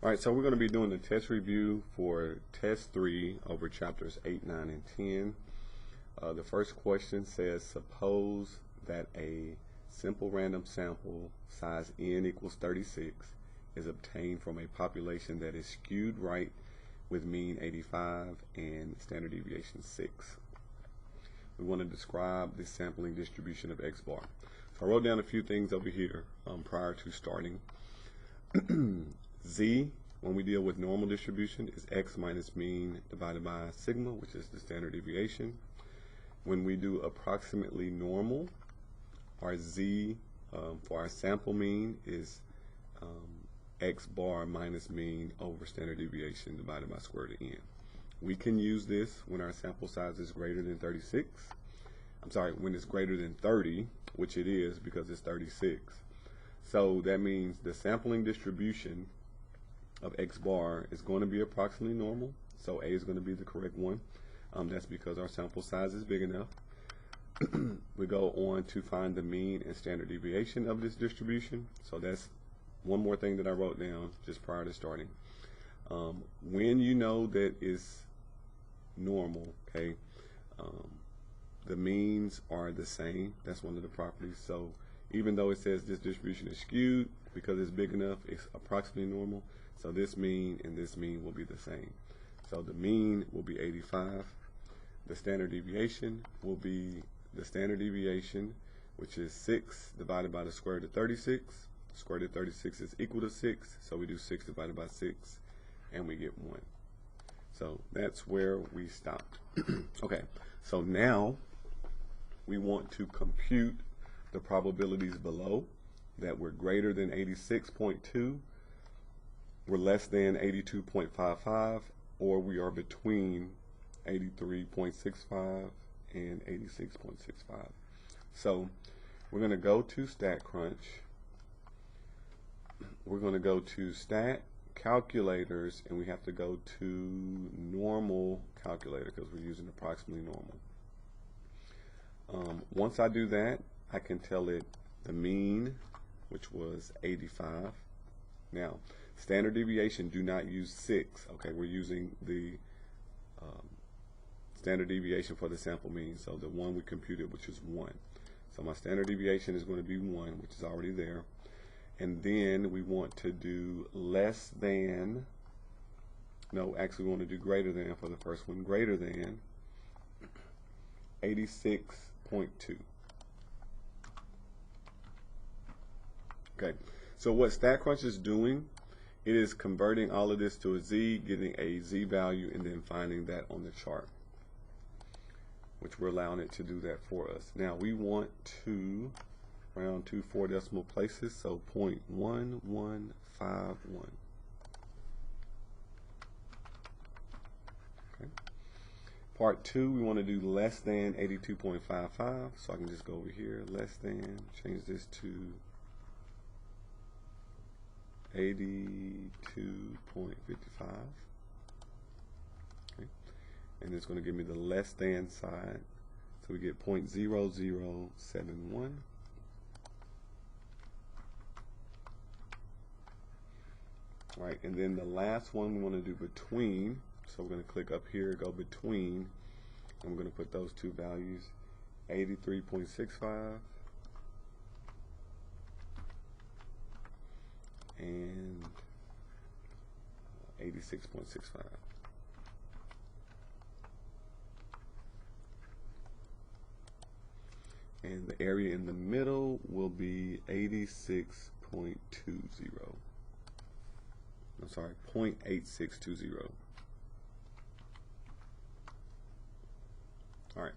All right, so we're going to be doing the test review for test 3 over chapters 8, 9, and 10. The first question says, suppose that a simple random sample size n equals 36 is obtained from a population that is skewed right with mean 85 and standard deviation 6. We want to describe the sampling distribution of X bar. So I wrote down a few things over here prior to starting. Z, when we deal with normal distribution, is X minus mean divided by sigma, which is the standard deviation. When we do approximately normal, our Z for our sample mean is X bar minus mean over standard deviation divided by square root of n. We can use this when our sample size is greater than 36. I'm sorry, when it's greater than 30, which it is because it's 36. So that means the sampling distribution of X bar is going to be approximately normal. So A is going to be the correct one. That's because our sample size is big enough. We go on to find the mean and standard deviation of this distribution. So that's one more thing that I wrote down just prior to starting. When you know that it's normal, okay, the means are the same. That's one of the properties. So even though it says this distribution is skewed, because it's big enough, it's approximately normal. So this mean and this mean will be the same. So the mean will be 85. The standard deviation will be the standard deviation, which is 6 divided by the square root of 36. Square root of 36 is equal to 6. So we do 6 divided by 6, and we get 1. So that's where we stopped. Okay, so now we want to compute the probabilities below, that we're greater than 86.2, we're less than 82.55, or we are between 83.65 and 86.65. So we're going to go to StatCrunch. We're going to go to Stat Calculators, and we have to go to Normal Calculator because we're using approximately normal. Once I do that, I can tell it the mean, which was 85. Now, standard deviation, do not use 6. Okay, we're using the standard deviation for the sample mean. So the one we computed, which is 1. So my standard deviation is going to be 1, which is already there. And then we want to do less than, no, actually we want to do greater than for the first one, greater than 86.2. Okay, so what StatCrunch is doing, it is converting all of this to a Z, getting a Z value, and then finding that on the chart, which we're allowing it to do that for us. Now we want to round to 4 decimal places, so 0.1151. Okay. Part 2, we want to do less than 82.55, so I can just go over here, less than, change this to 82.55. Okay. And it's going to give me the less than side, so we get 0.0071. All right, and then the last one we want to do between, so we're going to click up here, go between, and we're going to put those two values, 83.65 and 86.65. And the area in the middle will be 86.20. I'm sorry, 0.8620. All right.